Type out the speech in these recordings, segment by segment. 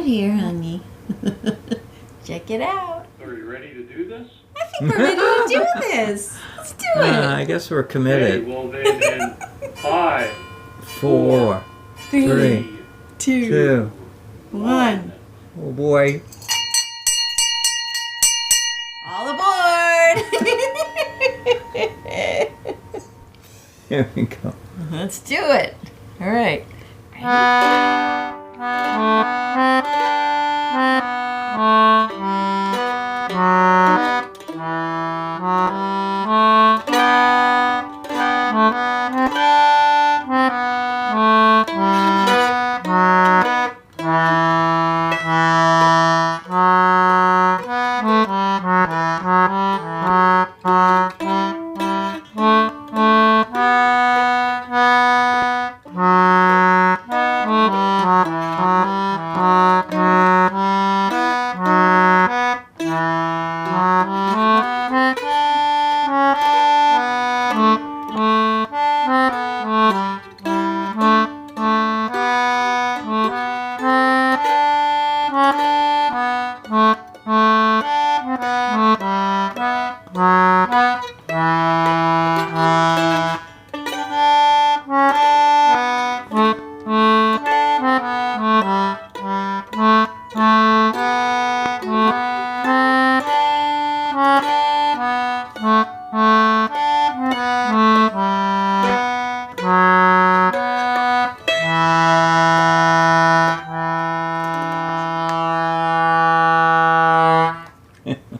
it here, honey. Check it out. Are you ready to do this? I think we're ready to do this. Let's do it. I guess we're committed. Okay, well then, 5, 4, 3, 2, 1. oh boy. All aboard. Here we go. Let's do it. All right.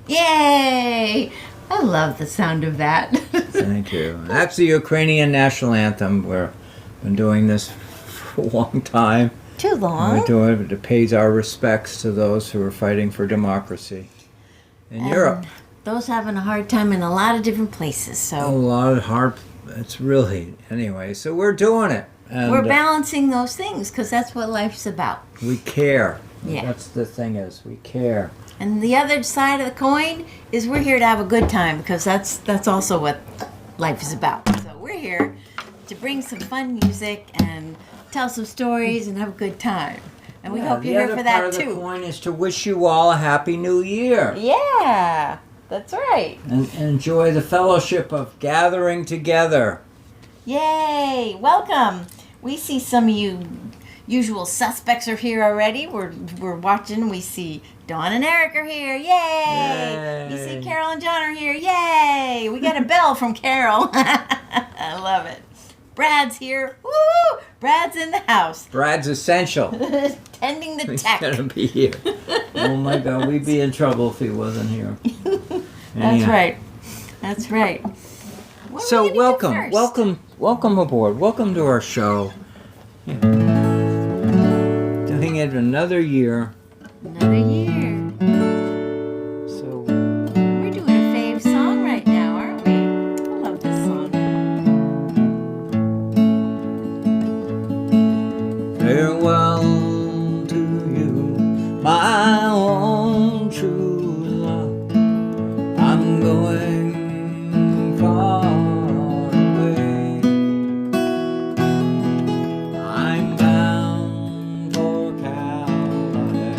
Yay! I love the sound of that. Thank you. That's the Ukrainian national anthem. We've been doing this for a long time. Too long. We're doing it. It pays our respects to those who are fighting for democracy in Europe. Those having a hard time in a lot of different places. A So lot of hard. It's really anyway. So we're doing it, and we're balancing those things because that's what life's about. we care. Yeah. That's the thing is we care. And the other side of the coin is we're here to have a good time because that's also what life is about. So we're here to bring some fun music and tell some stories and have a good time. And we Yeah, hope you're here for that The other part of the too. coin is to wish you all a happy new year. Yeah, that's right. And enjoy the fellowship of gathering together. Yay! Welcome. We see some of you usual suspects are here already. We're watching. We see Dawn and Eric are here. Yay! You see Yay. Carol and John are here. Yay! We got a bell from Carol. I love it. Brad's here. Woo! Brad's in the house. Brad's essential. Tending the He's tech. gonna be here. Oh my God, we'd be in trouble if he wasn't here. That's Anyhow. right. That's right. What are So we gonna do welcome, first? welcome aboard. Welcome to our show. Doing it another year. Another year. So We're doing a fave song right now, aren't we? I love this song. farewell to you, my own true love. I'm going far away. I'm bound for California,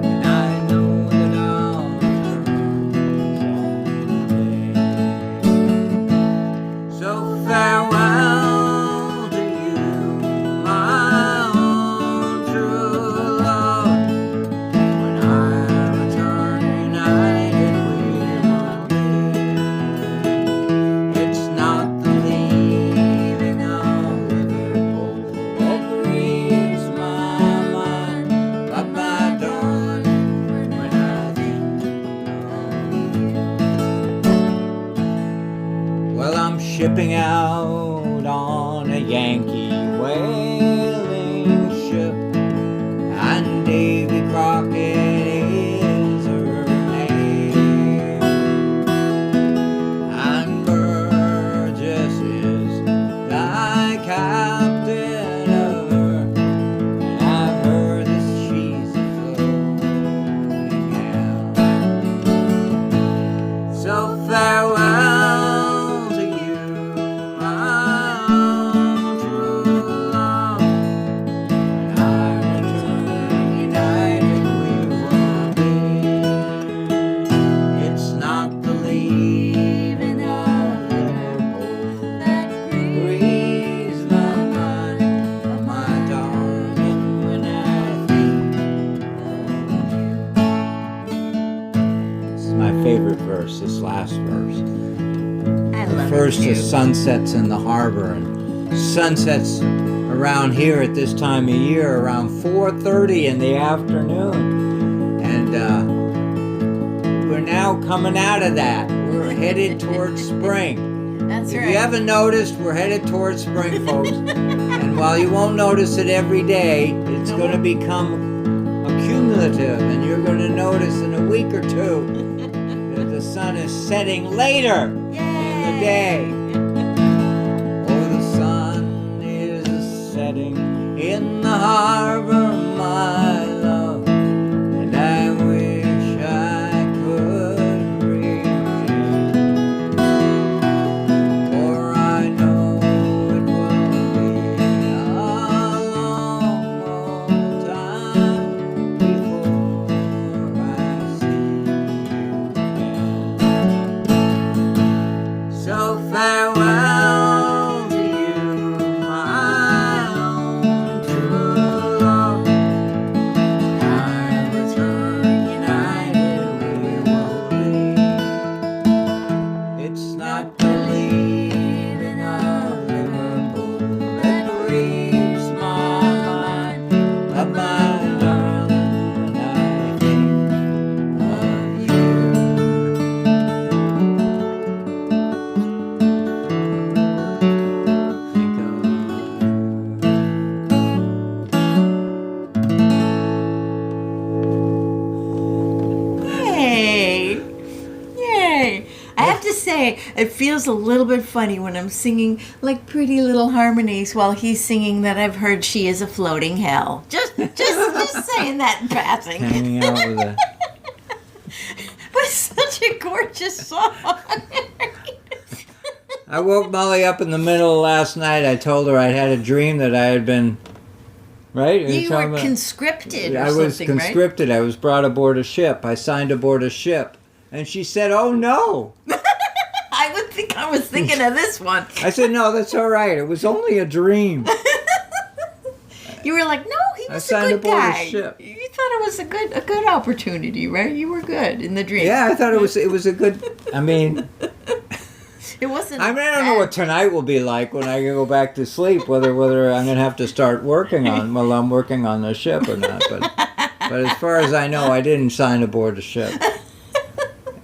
and I know that I'll return someday. So farewell to you, my own this last verse. I The love first it too. is sunsets in the harbor, and sunsets around here at this time of year around 4:30 in the afternoon, and we're now coming out of that. We're headed towards spring. That's If right. you haven't noticed, we're headed towards spring, folks. And while you won't notice it every day, it's going to become accumulative, and you're going to notice in a week or two that the sun is setting later in the day. Oh, the sun is setting in the harbor, my love, and I wish I could remain. For I know it will be a long, long time before I see you again. So farewell to you, my own true love. I return united we will be. It's not believing of Liverpool that grieves my mind, but my darling, when I think of Yay! Yay! I have to say, it feels a little bit funny when I'm singing like pretty little harmonies while he's singing that I've heard she is a floating hell. Just saying that in passing. hanging out with a. But it's such a gorgeous song. I woke Molly up in the middle of last night. I told her I had a dream that I had been. Right? Are You talking were about- conscripted or I was something, right? conscripted. I was brought aboard a ship. I signed aboard a ship. And she said, "Oh no." I was thinking of this one. I said, "No, that's all right. It was only a dream." You were like, no, he I was a signed good aboard a guy. ship. You thought it was a good opportunity, right? You were good in the dream. Yeah, I thought it was a good. I mean, It wasn't. I don't know what tonight will be like when I go back to sleep. Whether I'm going to have to start working on. Well, I'm working on the ship or not. But as far as I know, I didn't sign aboard the ship.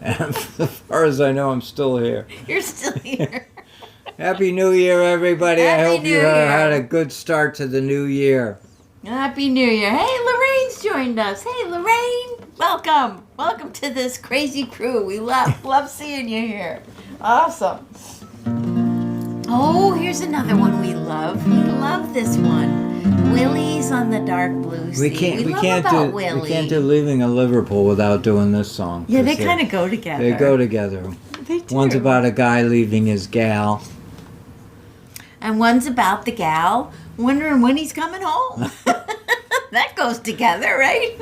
And as far as I know, I'm still here. You're still here. Happy New Year, everybody. I Happy hope New you Year. had a good start to the new year. Happy New Year. Hey, Lorraine's joined us. Hey, Lorraine. Welcome. Welcome to this crazy crew. We love seeing you here. Awesome. Oh, here's another one we love. We love this one. Willie's on the Dark Blue Sea. We love can't about do Willie. we can't do Leaving a Liverpool without doing this song. Yeah, they 'cause kind of go together. they go together. They do. One's about a guy leaving his gal. And one's about the gal wondering when he's coming home. That goes together, right?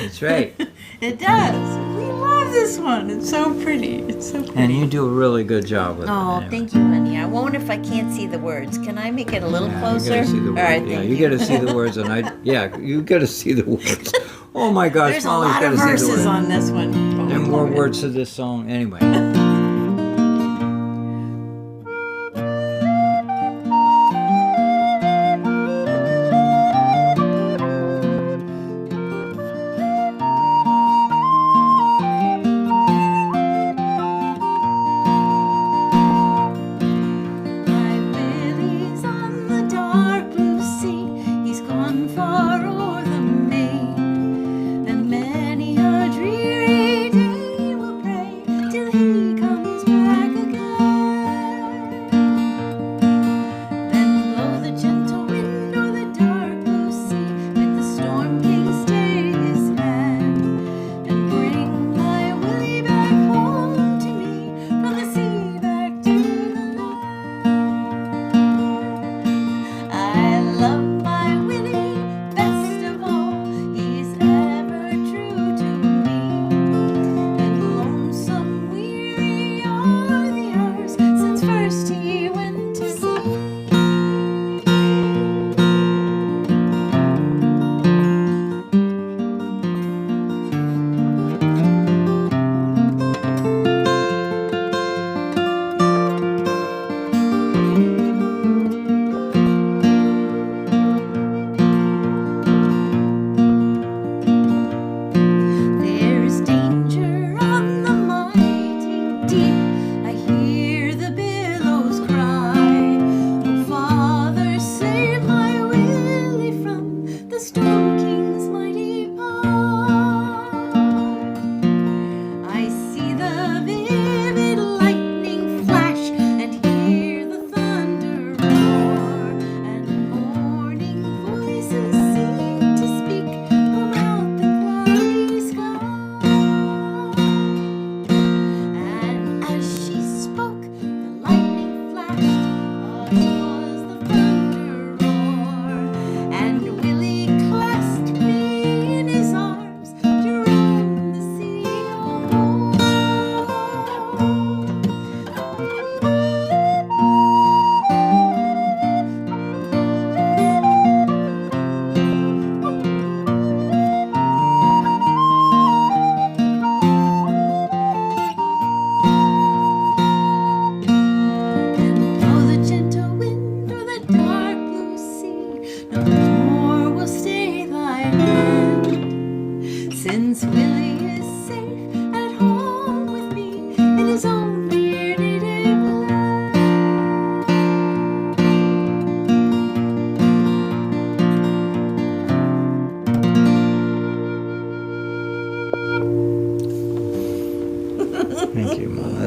That's right. It does. We love this one. It's so pretty. It's so pretty. And you do a really good job with it. Oh, anyway. thank you, honey. I won't if I can't see the words. Can I make it a little Yeah, closer? You gotta see the words. All right, yeah, thank you gotta see the words, and you gotta see the words. Oh my gosh, There's a Molly's lot gotta of see the verses words. on this one. There are more words to this song. Anyway. My Willie's on the dark blue sea. He's gone far o'er the main, and many a dreary day will pray till he comes back again. Then blow the gentle wind o'er the dark blue sea, bid the storm king stay his hand, and bring my Willie back home to me, from the sea back to the land. I love my Willie best.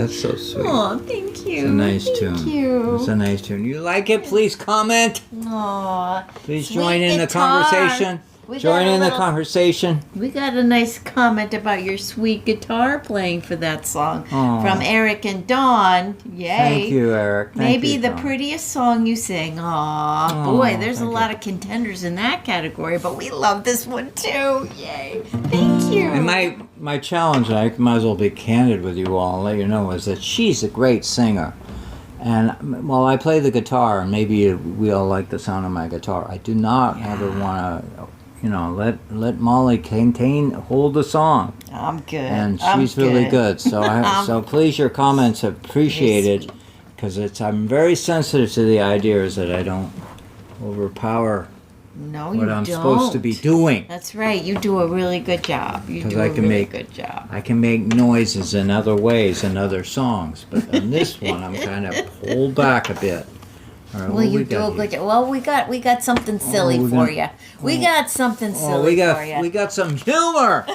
That's so sweet. Oh, thank you. It's a nice thank tune. you. It's a nice tune. You like it? Please comment. Aw, Please sweet join in the guitar. conversation. We Join got a in the little- conversation. We got a nice comment about your sweet guitar playing for that song Aw. from Eric and Dawn. Yay. Thank you, Eric. Thank Maybe you, the Dawn. prettiest song you sing. Aw, Aw, boy, there's a thank lot you. of contenders in that category, but we love this one too. Yay. Thank you. And my challenge, I might as well be candid with you all and let you know, is that she's a great singer. And while I play the guitar, and maybe we all like the sound of my guitar, I do not ever want to, let Molly hold the song. I'm good. And I'm she's really good. So so please, your comments are appreciated, because I'm very sensitive to the ideas that I don't overpower No, what you I'm don't. supposed to be doing. That's right. You do a really good job. You 'Cause do I a can really make- good job. I can make noises in other ways in other songs, but on this one I'm kind of pulled back a bit. All right, Well, what you we do got a here? good job. Well, we got something silly we're for gonna- you. We got something silly Oh, we for you. got some humor.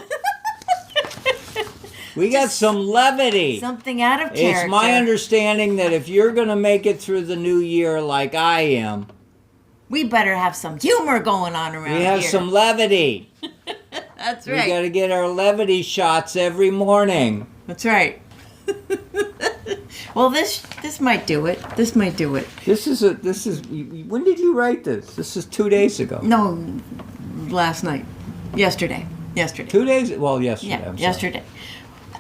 We got some levity. Something out of character. It's my understanding that if you're going to make it through the new year like I am, We better have some humor going on around we have here. some levity. That's We right. got to get our levity shots every morning. That's right. Well, this might do it. This might do it. When did you write this? This is 2 days ago. No, last night, yesterday. 2 days? Well, yesterday. Yeah, I'm sorry. yesterday.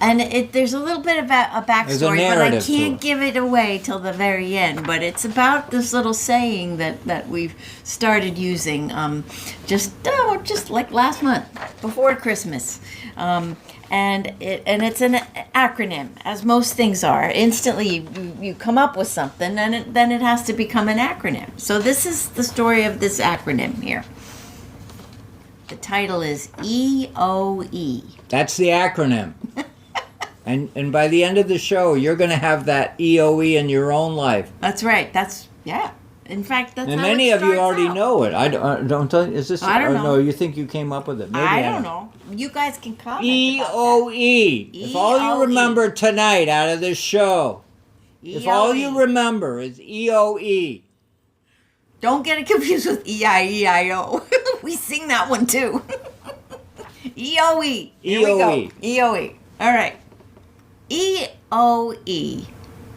And there's a little bit of a backstory, but I narrative to can't it. give it away till the very end. But it's about this little saying that we've started using just like last month, before Christmas. And it's an acronym, as most things are. Instantly, you come up with something, and then it has to become an acronym. So this is the story of this acronym here. The title is EOE. That's the acronym. And by the end of the show, you're going to have that EOE in your own life. That's right. Yeah. In fact, that's And how many it of you starts already out. know it. I don't tell you. Is this? I don't or know. No, you think you came up with it? Maybe I don't know. You guys can comment. about EOE. If all you EOE. remember tonight out of this show, that. if all you EOE. remember is EOE, Don't get it confused with EIEIO. We sing that one too. EOE. Here we go. EOE. EOE. All right. EOE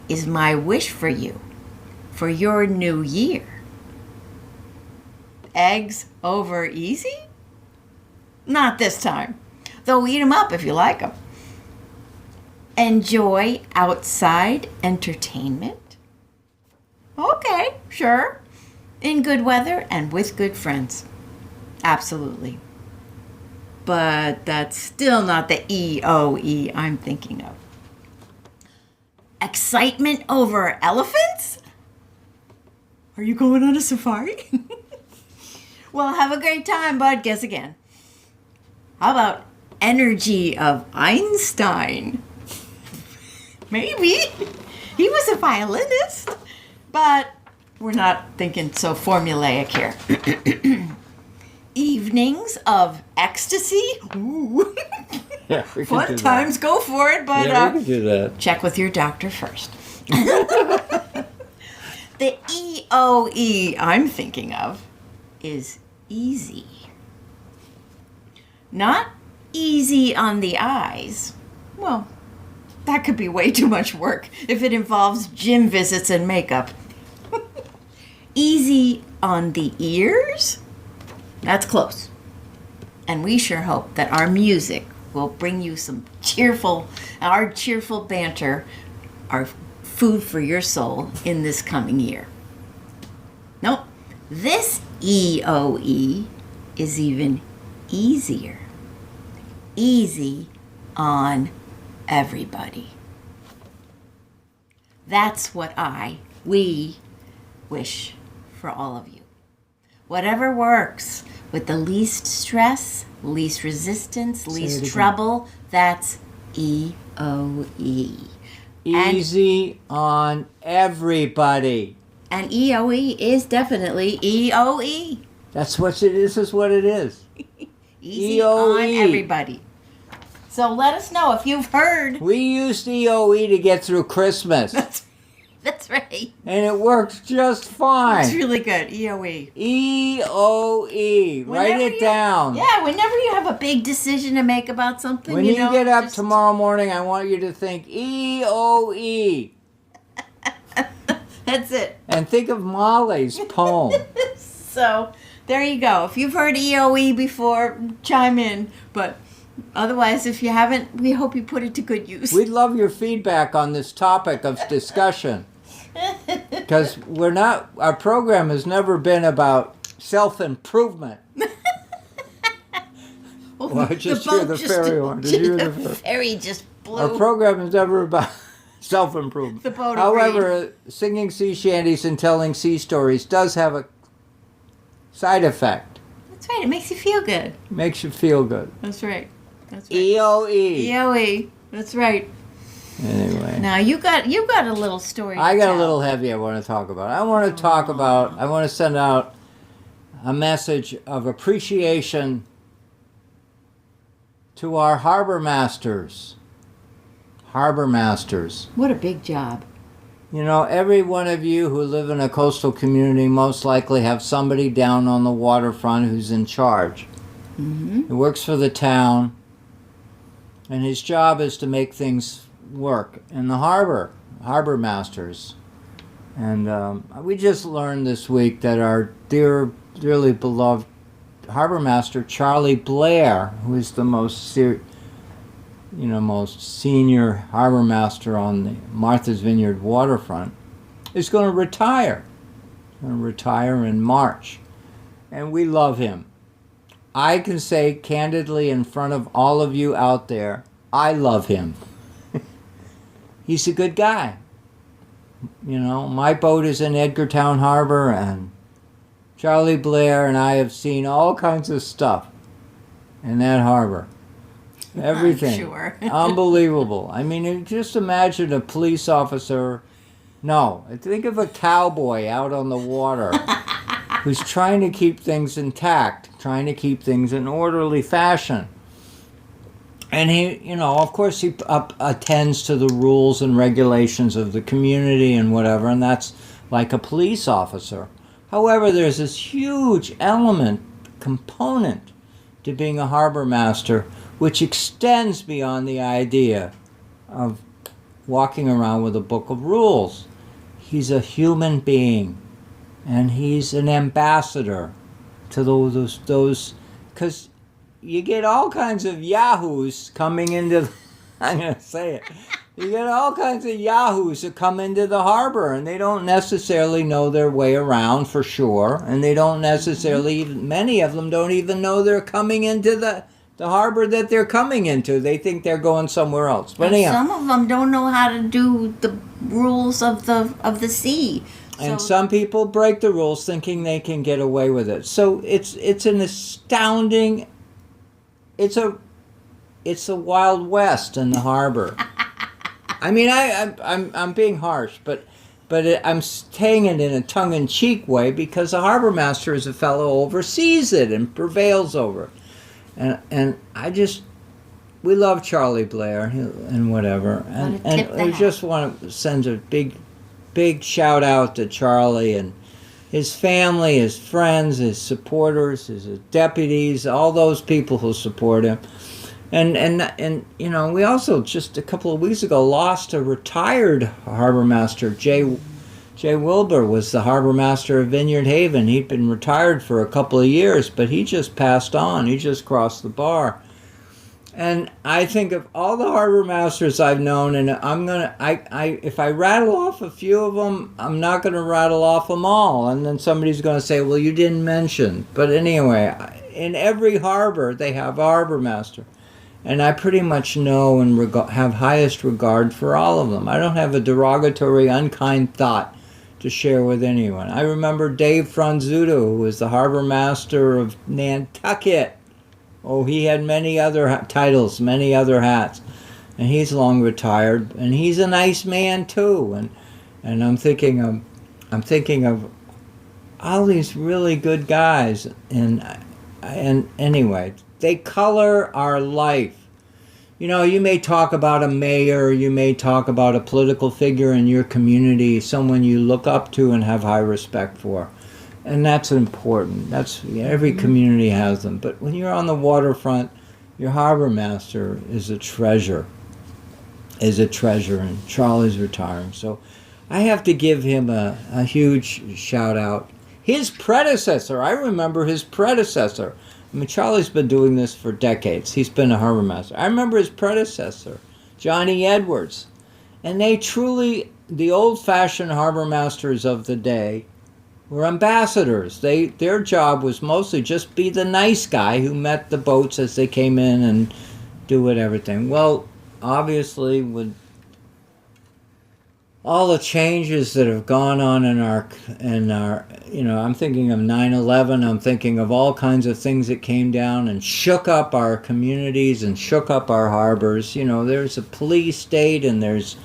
is my wish for you for your new year. Eggs over easy? Not this time. Though eat 'em up if you like 'em. Enjoy outside entertainment? Okay, sure. In good weather and with good friends. Absolutely. But that's still not the EOE I'm thinking of. Excitement over elephants? Are you going on a safari? Well, have a great time, bud. Guess again. How about energy of Einstein? Maybe. He was a violinist. But we're not thinking so formulaic here. Evenings of ecstasy? Ooh. yeah, we can do Fun that. times, go for it, but Yeah, we can do that. check with your doctor first. The EOE I'm thinking of is easy. Not easy on the eyes. Well, that could be way too much work if it involves gym visits and makeup. Easy on the ears? That's close. And we sure hope that our music will bring you our cheerful banter, our food for your soul in this coming year. Nope. This EOE is even easier. Easy on everybody. That's what we wish for all of you. Whatever works with the least stress, least resistance, least again. trouble, that's EOE. Easy on everybody. And EOE is definitely EOE. That's what it is. Is what it is. Easy EOE. on everybody. So let us know if you've heard. We used EOE to get through Christmas, That's right. and it worked just It's fine. really good. EOE. EOE. Write Whenever it you- down. Yeah, whenever you have a big decision to make about something, When you know, get up just- tomorrow morning, I want you to think EOE. That's it. And think of Molly's poem. So there you go. If you've heard EOE before, chime in. But otherwise, if you haven't, we hope you put it to good use. We'd love your feedback on this topic of discussion. Because our program has never been about self-improvement. Oh, Well, I just hear the fairy one. Did you hear the fairy? fairy just blew. Our program is never about self-improvement. The boat However, singing sea shanties and telling sea stories does have a side effect. That's right. It makes you feel good. Makes you feel good. That's right. That's right. EOE. EOE. That's right. Anyway. Now you got a little story. I to got a tell. little heavy I want to talk about. I want to send out a message of appreciation to our harbor masters. Harbor masters. What a big job. You know, every one of you who live in a coastal community most likely have somebody down on the waterfront who's in charge. Mm-hmm. He works for the town, and his job is to make things work in the harbor masters. And we just learned this week that our dearly beloved harbor master Charlie Blair, who is the most senior harbor master on the Martha's Vineyard waterfront, is going to retire. He's going to retire in March, and we love him. I can say candidly in front of all of you out there, I love him. He's a good guy. You know, my boat is in Edgartown Harbor, and Charlie Blair and I have seen all kinds of stuff in that harbor. Everything. I'm sure. Unbelievable. I mean, just imagine a police officer. No, think of a cowboy out on the water who's trying to keep things intact, trying to keep things in orderly fashion. And he, of course he attends to the rules and regulations of the community and whatever, and that's like a police officer. However, there's this huge component to being a harbor master, which extends beyond the idea of walking around with a book of rules. He's a human being, and he's an ambassador to those, because you get all kinds of yahoos coming into, I'm going to say it, you get all kinds of yahoos that come into the harbor, and they don't necessarily know their way around for sure, and they don't necessarily, many of them don't even know they're coming into the harbor that they're coming into. They think they're going somewhere else. But anyhow, Some of them don't know how to do the rules of the sea. and some people break the rules thinking they can get away with it. So it's an astounding. It's a Wild West in the harbor. I mean, I'm being harsh, but I'm saying it in a tongue-in-cheek way because a harbor master is a fellow who oversees it and prevails over it. And we love Charlie Blair and whatever. And I just want to send a big shout out to Charlie and his family, his friends, his supporters, his deputies, all those people who support him. And we also just a couple of weeks ago lost a retired harbor master. Jay Wilbur was the harbor master of Vineyard Haven. He'd been retired for a couple of years, but he just passed on. He just crossed the bar. And I think of all the harbor masters I've known, and if I rattle off a few of them, I'm not gonna rattle off them all. And then somebody's gonna say, well, you didn't mention. But anyway, in every harbor, they have a harbor master. And I pretty much know and have highest regard for all of them. I don't have a derogatory, unkind thought to share with anyone. I remember Dave Franzuto, who was the harbor master of Nantucket. Oh, he had many other titles, many other hats. And he's long retired. And he's a nice man, too. And I'm thinking of all these really good guys. And anyway, they color our life. You know, you may talk about a mayor, you may talk about a political figure in your community, someone you look up to and have high respect for. And that's important. That's every community has them. But when you're on the waterfront, your harbor master is a treasure. And Charlie's retiring. So I have to give him a huge shout out. His predecessor, I remember his predecessor. I mean, Charlie's been doing this for decades. He's been a harbor master. I remember his predecessor, Johnny Edwards. And they truly, the old-fashioned harbor masters of the day, were ambassadors. Their job was mostly just be the nice guy who met the boats as they came in and do everything. Well, obviously, with all the changes that have gone on in our, you know, I'm thinking of 9/11. I'm thinking of all kinds of things that came down and shook up our communities and shook up our harbors. You know, there's a police state and there's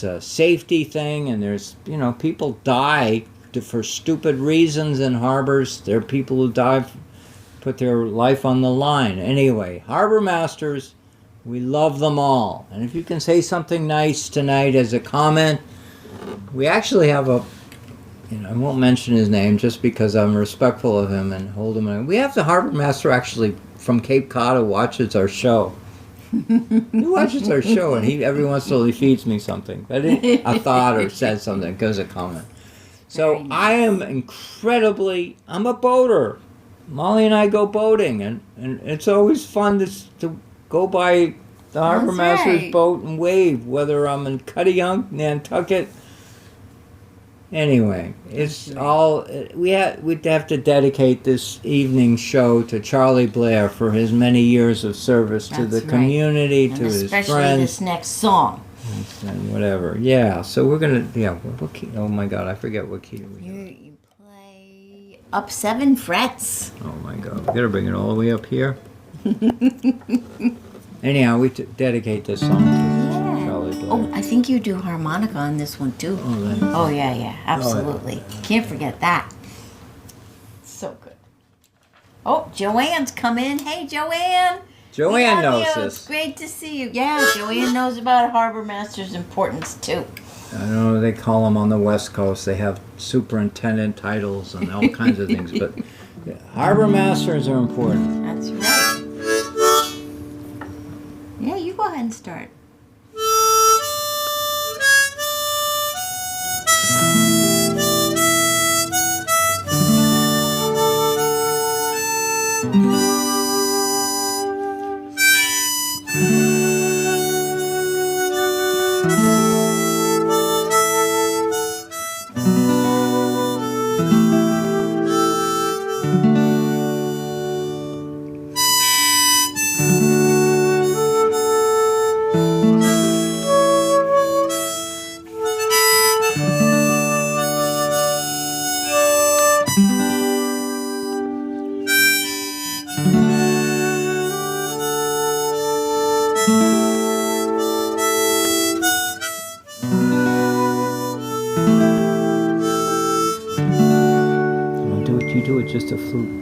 a safety thing, and there's, you know, people die for stupid reasons in harbors. There are people who die, put their life on the line. Anyway, harbor masters, we love them all. And if you can say something nice tonight as a comment, we actually have a, you know, I won't mention his name just because I'm respectful of him and hold him. We have the harbor master actually from Cape Cod who watches our show. He watches our show, and he every once in a while he feeds me something, a thought or says something, goes a comment. So I am I'm a boater. Molly and I go boating, and it's always fun to go by the harbor master's boat and wave, whether I'm in Cuttyunk, Nantucket. Anyway, it's all we'd have to dedicate this evening's show to Charlie Blair for his many years of service to the community, to his friends. Especially this next song. And whatever. Yeah, so we're going to, what key? Oh my God, I forget what key we You play up 7 frets. Oh my God, we got to bring it all the way up here. Anyhow, we dedicate this song to Charlie Blair. Oh, I think you do harmonica on this one too. Oh, yeah, absolutely. Can't forget that. So good. Oh, Joanne's come in. Hey, Joanne. Joanne knows this. It's great to see you. Yeah, Joanne knows about harbor master's importance too. I know they call them on the West Coast. They have superintendent titles and all kinds of things, but harbor masters are important. That's right. Yeah, you go ahead and start. You do it just a flute.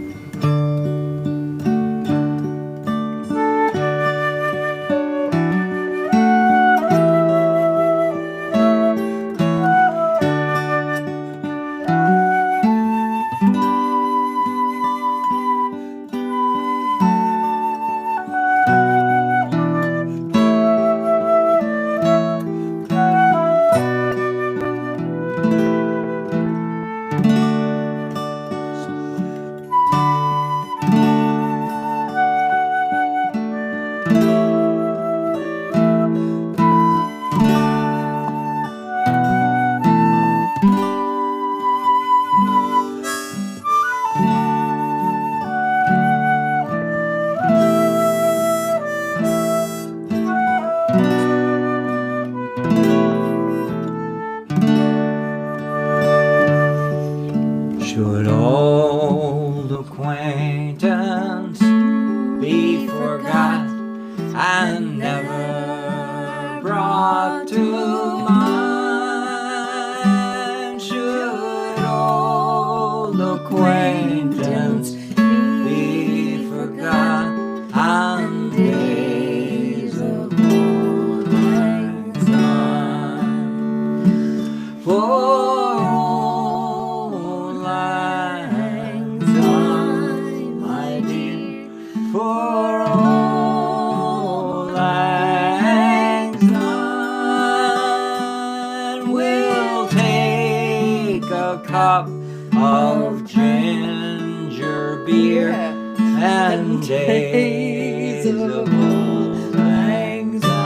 Should old acquaintance be forgot and never brought to mind? Should old acquaintance be forgot and days of poor old lang syne. We'll take a cup of ginger beer and days of old lang syne.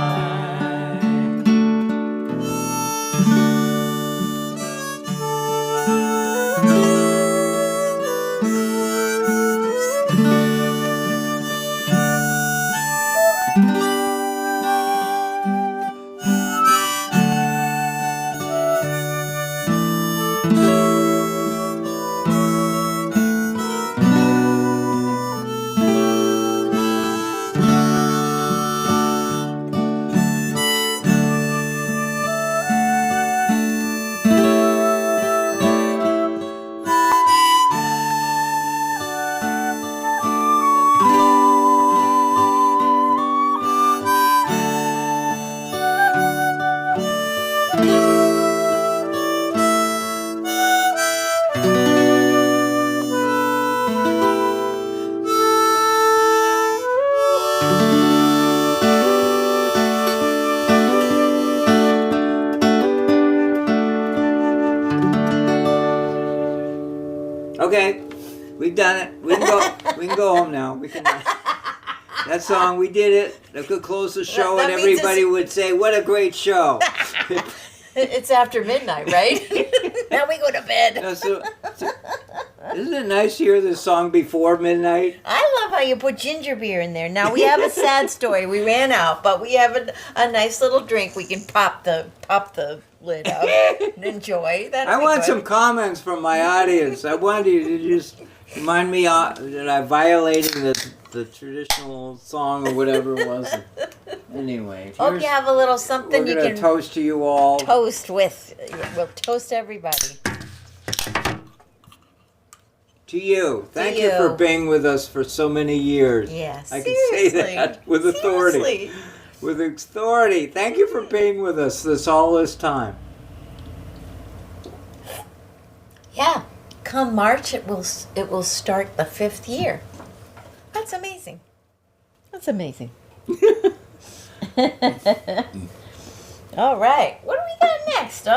Okay, we've done it. We can go. We can go home now. We can. That song, we did it. That could close the show, That and means everybody would say, "What a great show!" It's after midnight, right? Now we go to bed. Isn't it nice to hear this song before midnight? I love how you put ginger beer in there. Now we have a sad story. We ran out, but we have a nice little drink. We can pop the lid up and enjoy. I want some comments from my audience. I want you to just remind me that I'm violating the traditional song or whatever it was. Anyway, Hope you have a little something we're you gonna can toast to you all. toast with. We'll toast everybody. To you. Thank you you. for being with us for so many years. Yeah, I can say seriously. that with authority. Seriously. With authority. Thank you for being with us all this time. Yeah, come March it will start the 5th year. That's amazing. That's amazing. All right, what do we got next?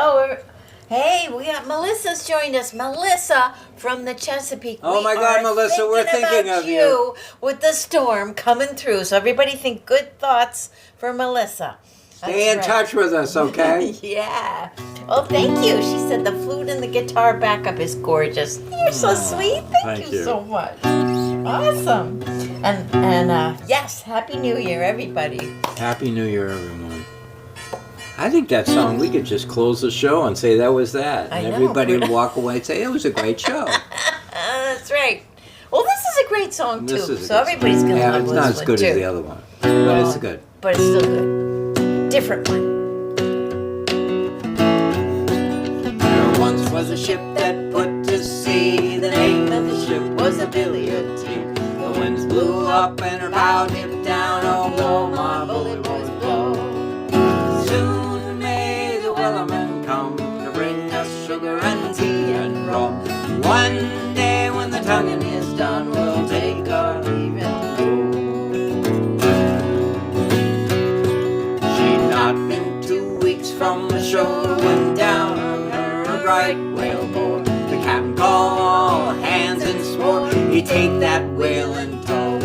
Hey, we got Melissa's joined us. Melissa from the Chesapeake. Oh We my God, are Melissa, we're thinking about of you. with the storm coming through. So everybody think good thoughts for Melissa. Stay in touch with us, okay? Yeah. Well, thank you. She said the flute and the guitar backup is gorgeous. You're so sweet. Thank you so much. Awesome. And yes, Happy New Year, everybody. Happy New Year, everyone. I think that song, we could just close the show and say that was that. I And know. everybody would walk away and say, it was a great show. That's right. Well, this is a great song, too. This is a So good everybody's song. going to Yeah, love it's this not as one, good too. as the other one, but it's good. But it's still good. Different one. There once was a ship that put to sea. The name of the ship was a Billiard Team. The winds blew up and her bow dipped down. Oh, blow, my bully boys, blow. Soon may the Wellerman come to bring us sugar and tea and rum. One day when the tonguing is done, we'll take our leave and go. She'd not been 2 weeks from the shore when down on her a bright whale bore. The captain called all hands and swore he'd take that whale in tow.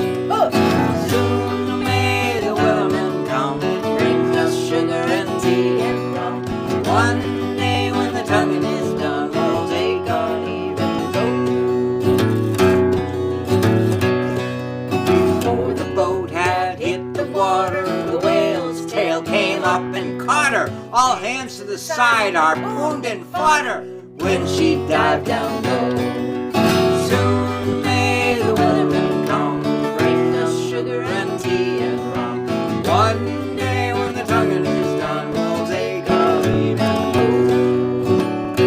Soon may the Wellerman come, bring us sugar and tea and rum. One day when the tonguing is done, we'll take our leave and go. Before the boat had hit the water, the whale's tail came up and caught her. All hands to the side, harpooned and fought her when she dived down low. Soon may the Wellerman come, bring us sugar and tea and rum. One day when the tonguing is done, we'll take our leave and go.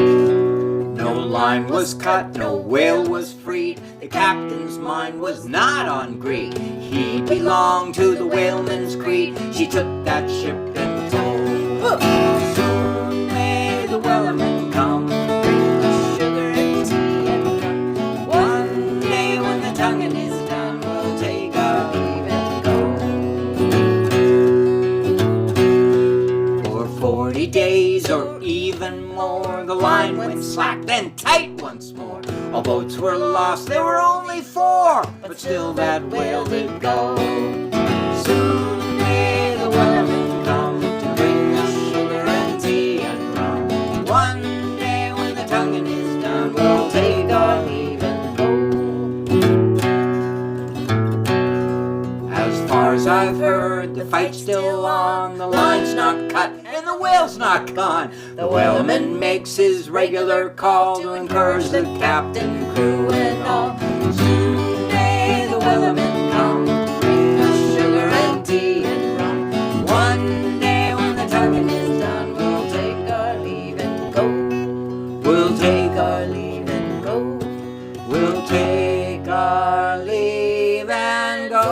No line was cut, no whale was freed. The captain's mind was not on greed. He belonged to the whaleman's creed. She took that ship in tow. Soon may the Wellerman come, bring us sugar and tea and rum. One day when the tonguing is done, we'll take our or even more. The line went slack, then tight once more. All boats were lost, there were only 4, but still that whale did go. Soon may the whalemen come to bring us sugar and tea and rum. One day when the tonguing is done, we'll take our leave and go. As far as I've heard, the fight's still on, the line's not cut and the whale's not gone. The whaleman makes his regular call to encourage the captain, crew, and all. Soon may the whalemen come to bring us sugar and tea and rum. One day when the tonguing is done, we'll take our leave and go. We'll take our leave and go. We'll take our leave and go.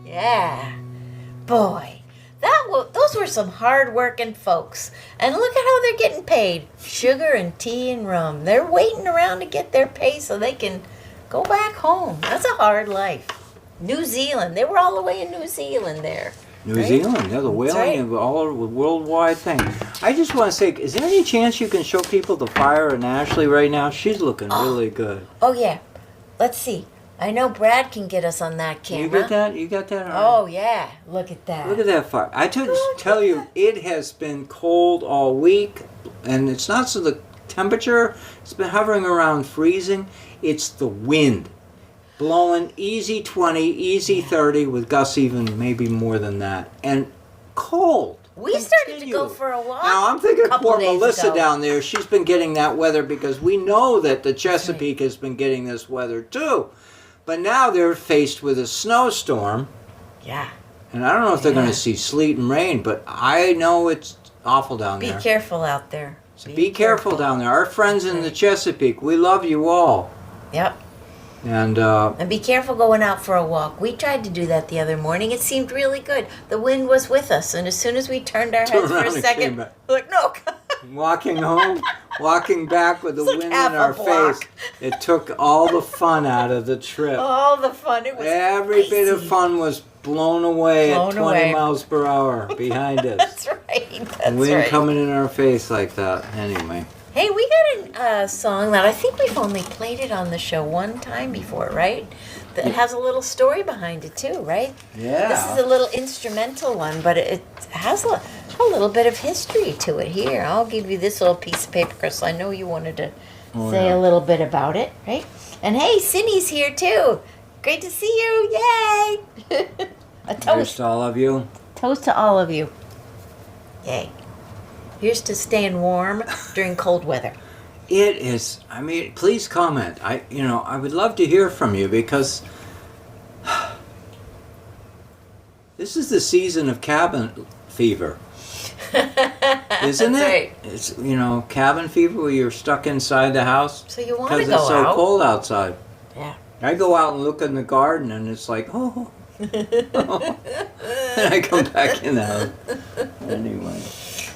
Yeah. Boy, those were some hard-working folks. And look at how they're getting paid. Sugar and tea and rum. They're waiting around to get their pay so they can go back home. That's a hard life. New Zealand. They were all the way in New Zealand there. New Right? Zealand, yeah, the whaling, right. and all a worldwide thing. I just want to say, is there any chance you can show people the fire in Ashley right now? She's looking really good. Oh, yeah. Let's see. I know Brad can get us on that camera. You get that? You got that? Oh, yeah. Look at that. Look at that fire. I tell you, it has been cold all week, and it's not so the temperature, it's been hovering around freezing. It's the wind. Blowing easy 20, easy 30, with gusts even maybe more than that. And cold. We started to go Continually. for a walk. Now, I'm thinking of couple poor days Melissa ago. down there. She's been getting that weather because we know that the Chesapeake has been getting this weather too. But now they're faced with a snowstorm. Yeah. And I don't know if they're going Yeah. to see sleet and rain, but I know it's awful down Be there. careful out there. So be careful down there. Our friends in the Chesapeake, we love you all. Yep. And And be careful going out for a walk. We tried to do that the other morning. It seemed really good. The wind was with us, and as soon as we turned our heads for around a and came second, back. like, no. walking home, walking back with the It's like wind half in a our block. face, it took all the fun out of the trip. All the fun. It was Every bit of crazy. fun was blown away Blown at 20 away. miles per hour behind us. That's right. That's Wind right. coming in our face like that. Anyway. Hey, we got a song that I think we've only played it on the show one time before, right? That has a little story behind it too, right? Yeah. This is a little instrumental one, but it has a little bit of history to it here. I'll give you this little piece of paper because I know you wanted to say yeah. a little bit about it, right? And hey, Cindy's here too. Great to see you. Yay! A Here's toast. to all of you. Toast to all of you. Yay. Here's to staying warm during cold weather. It is. I mean, please comment. I would love to hear from you because this is the season of cabin fever, isn't That's it? right. It's cabin fever where you're stuck inside the house So you want to because go it's so out. cold outside. Yeah. I go out and look in the garden and it's like, oh. And I come back in the house. Anyway.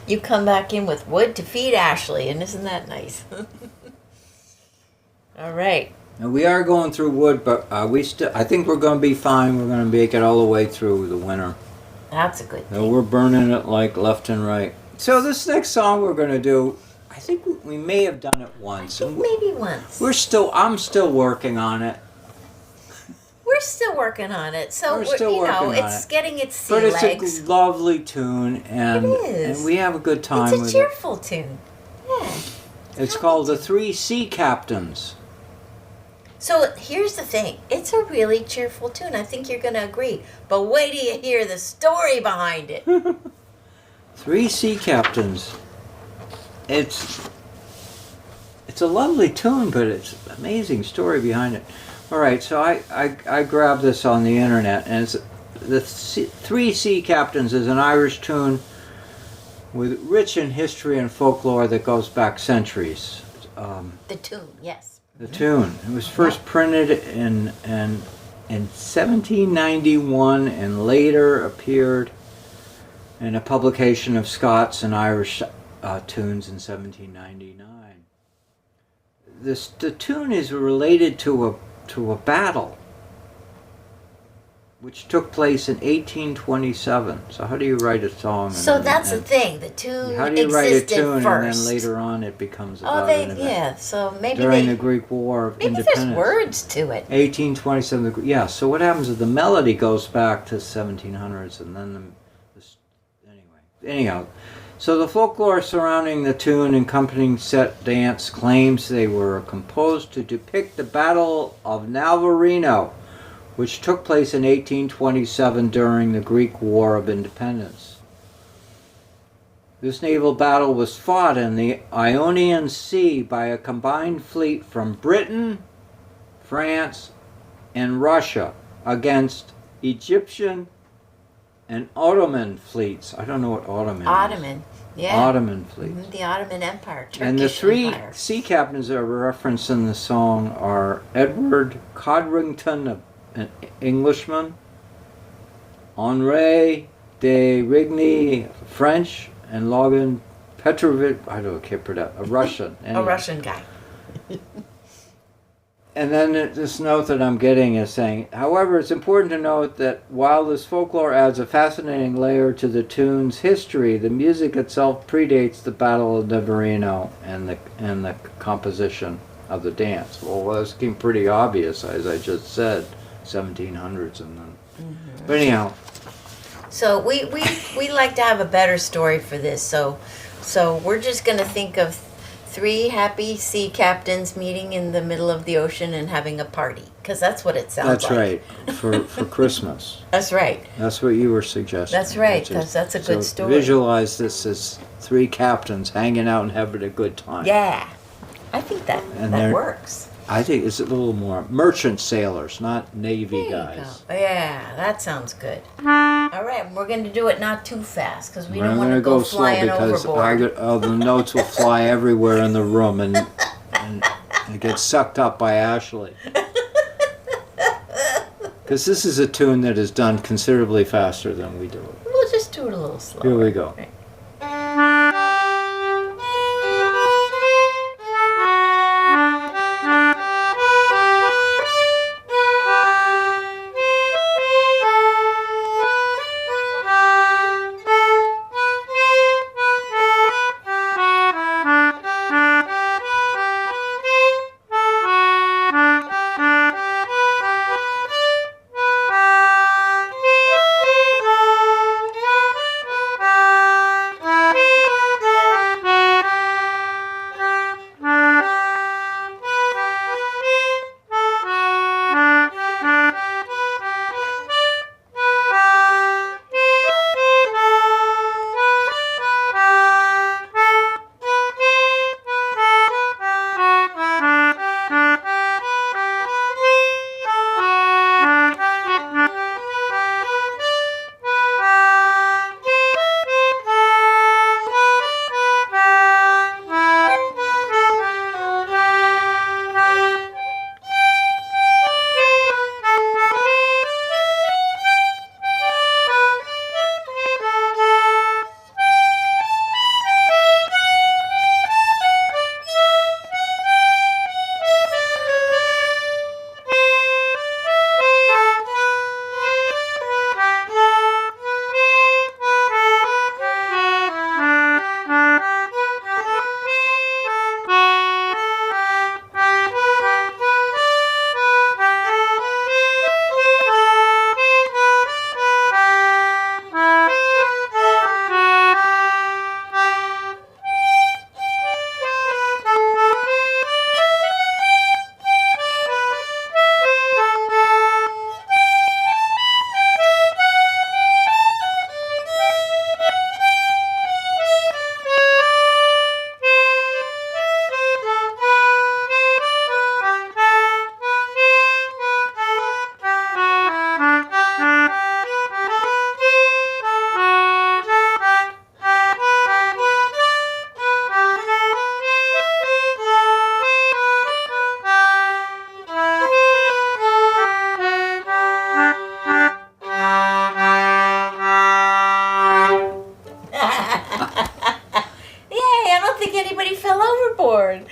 You come back in with wood to feed Ashley, and isn't that nice? All right. Now, we are going through wood, but I think we're going to be fine. We're going to make it all the way through the winter. That's a good thing. So we're burning it like left and right. So this next song we're going to do, I think we may have done it once. And Maybe once. I'm still working on it. We're still working on it. So, We're still working on it's it. getting its sea But it's legs. a lovely tune, and, It is. and we have a good time It's a with cheerful tune. Yeah. it. It's called The Three Sea Captains. So here's the thing. It's a really cheerful tune. I think you're going to agree. But wait till you hear the story behind it. Three Sea Captains. It's a lovely tune, but it's an amazing story behind it. All right, so I grabbed this on the internet, and it's Three Sea Captains is an Irish tune with rich in history and folklore that goes back centuries. The tune, yes. The tune. It was first printed in 1791 and later appeared in a publication of Scots and Irish tunes in 1799. The tune is related to a battle which took place in 1827. So how do you write a song? So that's the thing. The tune How do you write a existed tune first. and then later on it becomes Oh, about they an event? yeah. So maybe During they the Greek War of maybe Independence. there's words to it. 1827. Yeah. So what happens is the melody goes back to 1700s, and then anyhow. So the folklore surrounding the tune and accompanying set dance claims they were composed to depict the Battle of Navarino, which took place in 1827 during the Greek War of Independence. This naval battle was fought in the Ionian Sea by a combined fleet from Britain, France, and Russia against Egyptian and Ottoman fleets. I don't know what Ottoman is. Ottoman. Yeah. Ottoman fleets. Mhm, the Ottoman Empire. Turkish And the three Empire. sea captains that are referenced in the song are Edward Codrington, an Englishman, Henri de Rigny, French, and Logan Petrovich, can't pronounce, a Russian. A Anyway. Russian guy. And then this note that I'm getting is saying, however, it's important to note that while this folklore adds a fascinating layer to the tune's history, the music itself predates the Battle of Navarino and the composition of the dance. Well, that's getting pretty obvious, as I just said, 1700s and then. Mm-hmm. But anyhow, So we like to have a better story for this. So we're just gonna think of 3 happy sea captains meeting in the middle of the ocean and having a party, because that's what it sounds that's like. right, for Christmas. That's right. That's what you were suggesting. That's right. which is- That's a so good story. Visualize this as 3 captains hanging out and having a good time. Yeah, I think that And that they're- works. I think it's a little more merchant sailors, not Navy There you guys. go. Yeah, that sounds good. All right, we're going to do it not too fast because we We're don't want gonna to go slow flying because overboard. the notes will fly everywhere in the room and it gets sucked up by Ashley. Because this is a tune that is done considerably faster than we do it. We'll just do it a little slower. Here we go. Right.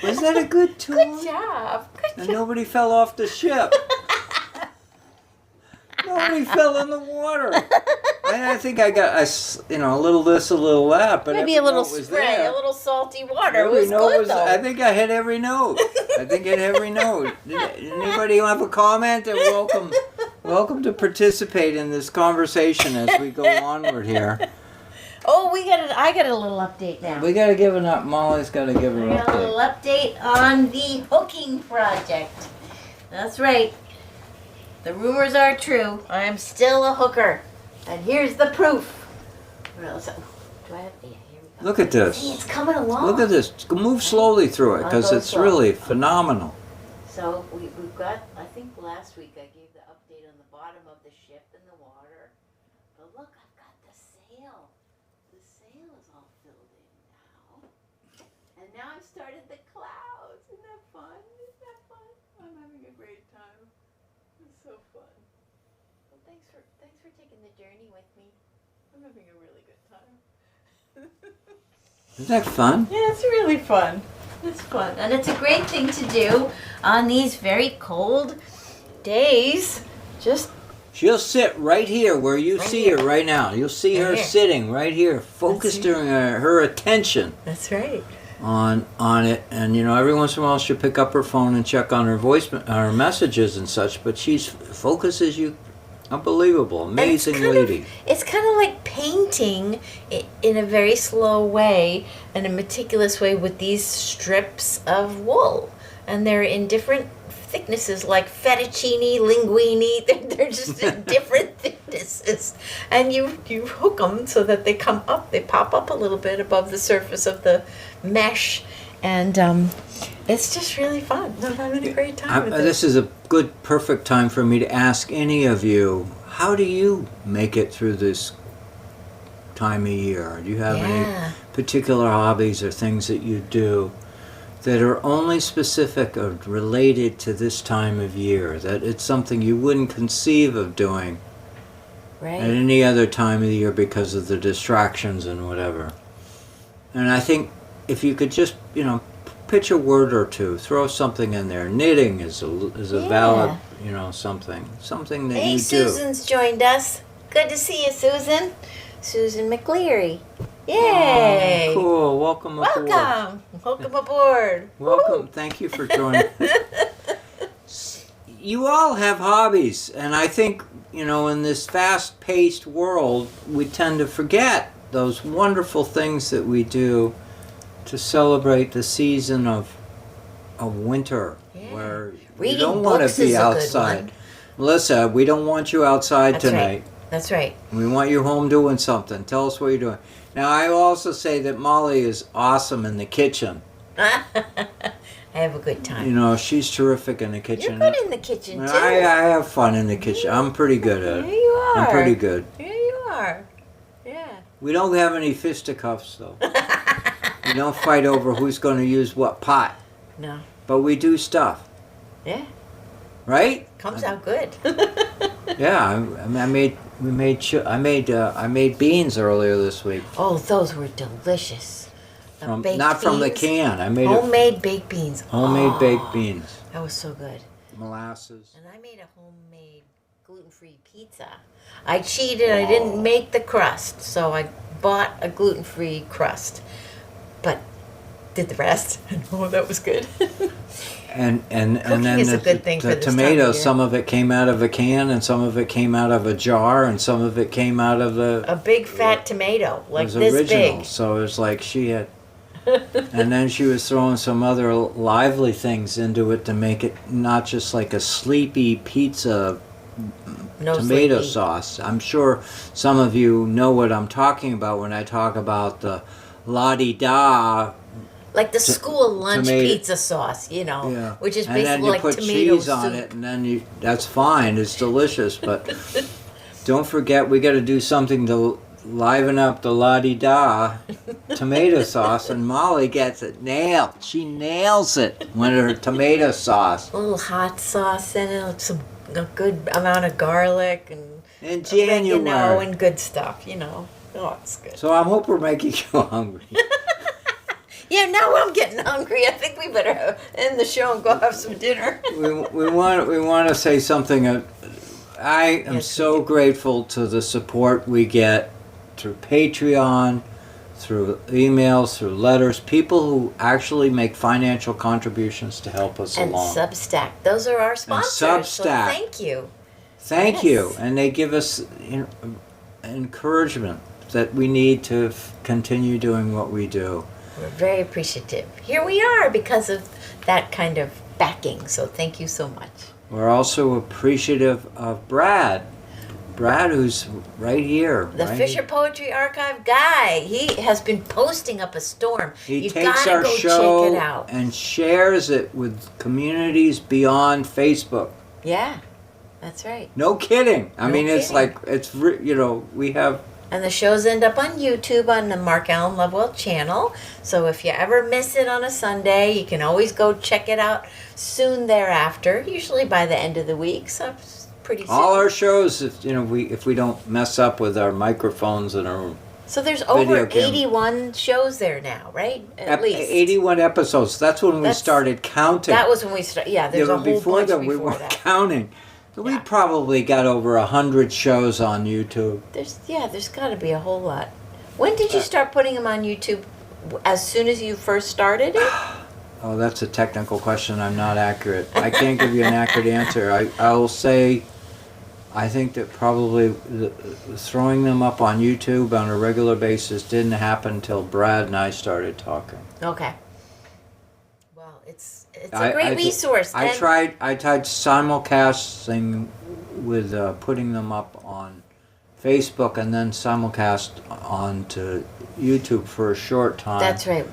Was that a good tune? Good job. Good And job. nobody fell off the ship. Nobody already fell in the water. I think I got a little this, a little that, but Maybe a every little note was spray, there. a little salty water. It Every was note good was- though. I think I hit every note. I think I hit every note. Did anybody have a comment? And welcome to participate in this conversation as we go onward here. Oh, I got a little update now. We gotta give it up. Molly's gotta give her I got a little update. update on the hooking project. That's right. The rumors are true. I am still a hooker. And here's the proof. Where else? Do I have? Yeah, here we go. Look at See, this. it's coming along. Look at this. Move slowly through it I'll because go it's slow. really phenomenal. So we've got, I think last week I gave the update on the bottom of the ship in the water. But look, I've got the sail. The sail is all filled in now. And now I've started the clouds. Isn't that fun? Isn't that fun? I'm having a great time. It's so fun. Well, thanks for taking the journey with me. I'm having a really good time. Isn't that fun? Yeah, it's really fun. It's fun. And it's a great thing to do on these very cold days. Just She'll sit right here where you Right see here. her right now. You'll see Right her here. sitting right here, focused her attention that's right. on it. And every once in a while she'll pick up her phone and check on her messages and such. But she's focuses you. Unbelievable, amazing lady. It's kind of like painting in a very slow way and a meticulous way with these strips of wool. And they're in different thicknesses like fettuccine, linguine. They're just in different thicknesses. And you hook them so that they come up, they pop up a little bit above the surface of the mesh. And it's just really fun. I'm having a great time with This is a good, perfect time for me to ask any of you, how do you make it through this time of year? Do you have any particular hobbies or things that you do that are only specific or related to this time of year? That it's something you wouldn't conceive of doing Right. at any other time of the year because of the distractions and whatever. And I think if you could just, pitch a word or two, throw something in there. Knitting is a valid, something that Hey, you do. Susan's joined us. Good to see you, Susan. Susan McLeary. Yay! Oh, cool. Welcome aboard. Welcome aboard. Welcome. Thank you for joining. You all have hobbies, and I think, in this fast-paced world, we tend to forget those wonderful things that we do to celebrate the season of winter, where Reading you don't want books to be is a good outside. one. Melissa, we don't want you outside That's tonight. right. That's right. We want you home doing something. Tell us what you're doing. Now, I will also say that Molly is awesome in the kitchen. I have a good time. She's terrific in the You're kitchen. good in the kitchen, too. I have fun in the kitchen. I'm pretty good at Here it. you are. I'm pretty good. Here you are. Yeah. We don't have any fisticuffs, though. We don't fight over who's going to use what pot. No. But we do stuff. Yeah. Right? Comes out good. Yeah. I made beans earlier this week. Oh, those were delicious. The baked Not from the beans. can. I made Homemade baked beans. homemade Oh, baked beans. That was so good. Molasses. And I made a homemade gluten-free pizza. I cheated. I didn't make the crust, so I bought a gluten-free crust, but did the rest. Oh, that was good. And then is a good thing the for this time of tomatoes, year. some of it came out of a can, and some of it came out of a jar, and some of it came out of A big fat tomato, it like was this original. big. So it was like she had, and then she was throwing some other lively things into it to make it not just like a sleepy pizza No tomato sleepy. sauce. I'm sure some of you know what I'm talking about when I talk about the la-di-da. Like the school lunch tomato- pizza sauce, Yeah. which is and then basically you like put tomato cheese on soup. it, and then that's fine. It's delicious, but don't forget we got to do something to liven up the la-di-da tomato sauce, and Molly gets it nailed. She nails it with her tomato sauce. A little hot sauce in it, a good amount of garlic and In oregano January. and good stuff, Oh, it's good. So I hope we're making you hungry. Yeah, now I'm getting hungry. I think we better end the show and go have some dinner. we want to say something I am Yes, so we do. grateful to the support we get through Patreon, through emails, through letters, people who actually make financial contributions to help us And along. Substack. Those are our sponsors. So Substack. thank you. Thank Yes. you. And they give us encouragement that we need to continue doing what we do. We're very appreciative. Here we are because of that kind of backing. So thank you so much. We're also appreciative of Brad. Brad, who's right here. The right? Fisher Poetry Archive guy. He has been posting up a storm. He You've takes gotta our go show check it out. and shares it with communities beyond Facebook. Yeah, that's right. No kidding. I No mean, it's kidding. like, we have, And the shows end up on YouTube on the Mark Allen Lovewell channel. So if you ever miss it on a Sunday, you can always go check it out soon thereafter, usually by the end of the week. So it's pretty soon. all our shows, if we don't mess up with our microphones and our So there's over video camera. 81 shows there now, right? At least. 81 episodes. That's when we That's- started counting. That was when we started. Yeah, there's Yeah, a but whole before bunch that, we before weren't that. counting. We Yeah. probably got over 100 shows on YouTube. There's got to be a whole lot. When did you start putting them on YouTube? As soon as you first started it? Oh, that's a technical question. I'm not accurate. I can't give you an accurate answer. I will say, I think that probably throwing them up on YouTube on a regular basis didn't happen until Brad and I started talking. Okay. Well, it's a great resource. I and- tried simulcasting with putting them up on Facebook and then simulcast onto YouTube for a short time. That's right.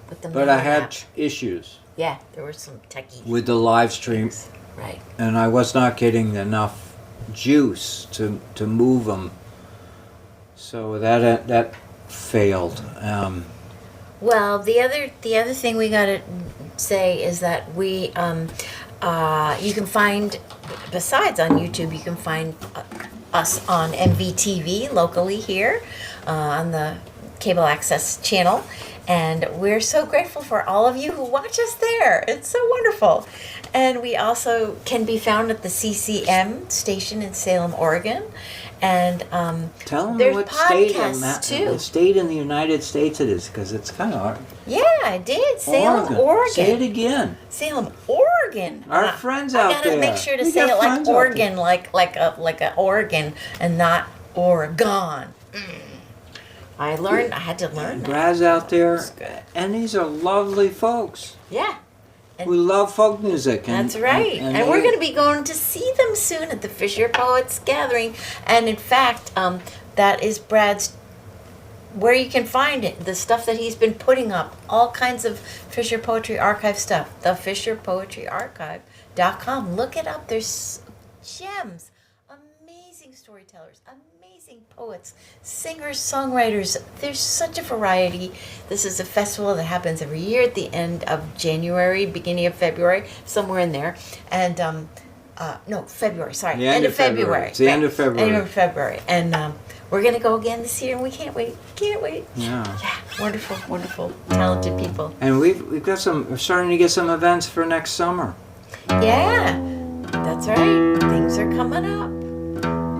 With the But I mail had app. issues Yeah, there were some techie with the live stream, things. Right. and I was not getting enough juice to move them. So that failed. Well, the other thing we gotta say is that we you can find, besides on YouTube, you can find us on MVTV locally here on the cable access channel, and we're so grateful for all of you who watch us there. It's so wonderful. And we also can be found at the CCM station in Salem, Oregon, and Tell them there's what state podcasts too. the state in the United States it is, because it's kind of Yeah, I did. Salem, Oregon. Say it again. Salem, Oregon. Our And friends I out gotta there. make sure to We say got it like friends out Oregon, like a Oregon, and not Oregon. I had to learn that. Brad's out there, That's good. and these are lovely folks Yeah, who love folk music. And, that's right. And we're going to be going to see them soon at the Fisher Poets Gathering. And in fact, that is Brad's, where you can find it, the stuff that he's been putting up, all kinds of Fisher Poetry Archive stuff. The FisherPoetryArchive.com. Look it up. There's gems, amazing storytellers, amazing poets, singers, songwriters. There's such a variety. This is a festival that happens every year at the end of January, beginning of February, somewhere in there. And no, February. Sorry, The end of February. It's the end of February. End of February, and we're gonna go again this year, and we can't wait. Can't wait. Yeah. Yeah, wonderful, wonderful, talented people. And we've got we're starting to get some events for next summer. Yeah, that's right. Things are coming up.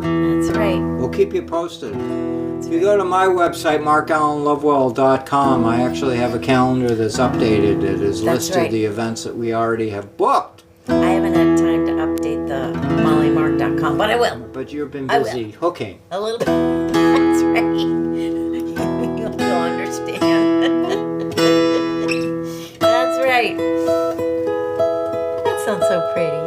That's right. We'll keep you posted. If you go to my website, markallenlovewell.com, I actually have a calendar that's updated. It has That's listed right. the events that we already have booked. I haven't had time to update the mollymark.com, but I will. But you've been I will. busy hooking. A little bit. That's right. You'll understand. That's right. That sounds so pretty.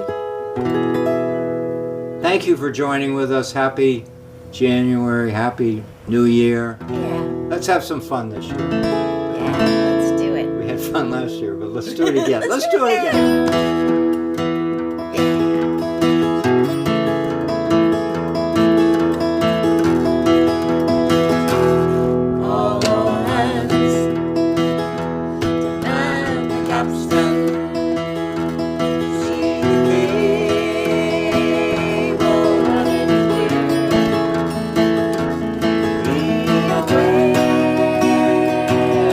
Thank you for joining with us. Happy January. Happy New Year. Yeah. Let's have some fun this year. Yeah. Let's do it. We had fun last year, but let's do it again. Let's do it again. All hands to man the capstan. See the cable running clear. Be aware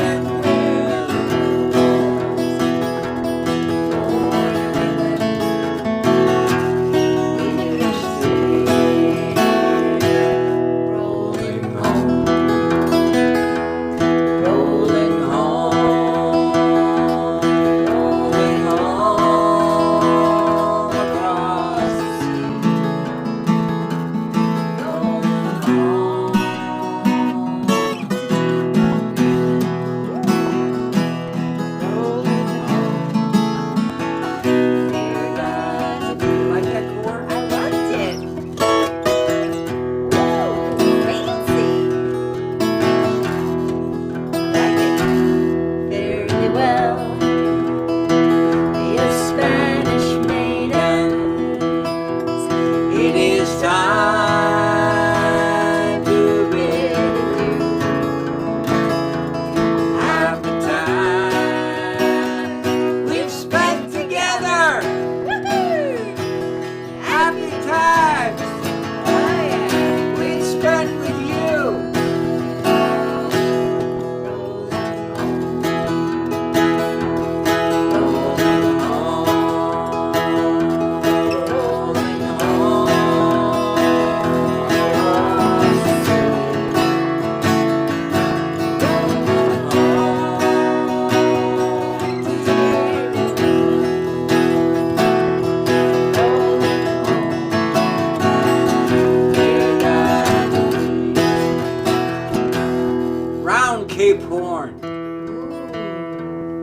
and where the road goes.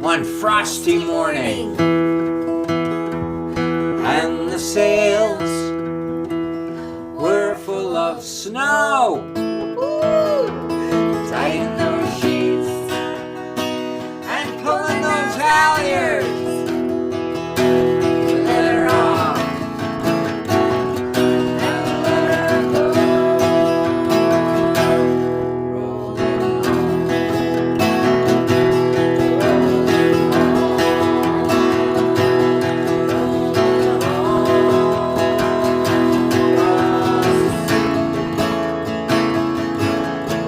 one frosty morning, and the sails were full of snow. Tighten those sheets and pulling those halyards. Let her off and let her go. Rolling home,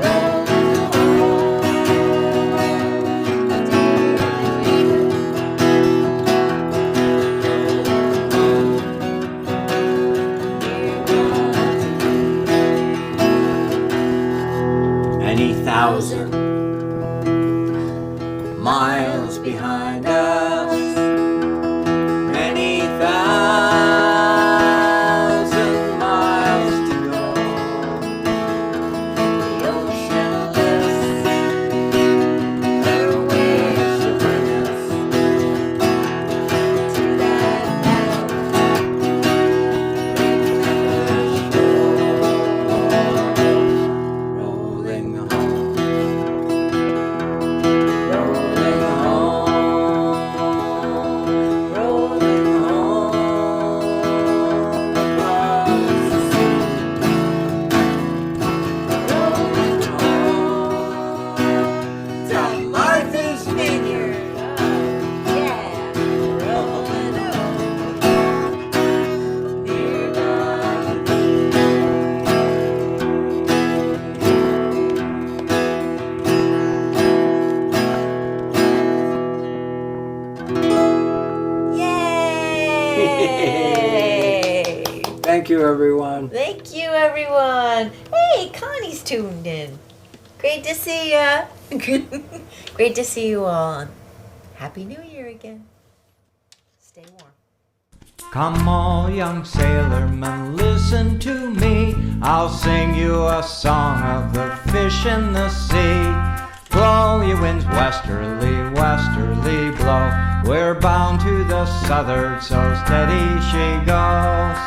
rolling many thousand miles behind us, many thousand miles to go. The ocean lifts her waves to bring us to that English shore. Rolling home, rolling home, rolling home across the sea. Rolling home to Martha's Vineyard. Yeah. Rolling home near God's Yay! Thank you, everyone. Thank you, everyone. Hey, Connie's tuned in. Great to see ya. Great to see you all. Happy New Year again. Stay warm. Come all young sailormen, listen to me. I'll sing you a song of the fish in the sea. Blow ye winds westerly, westerly blow. We're bound to the southward, so steady she goes.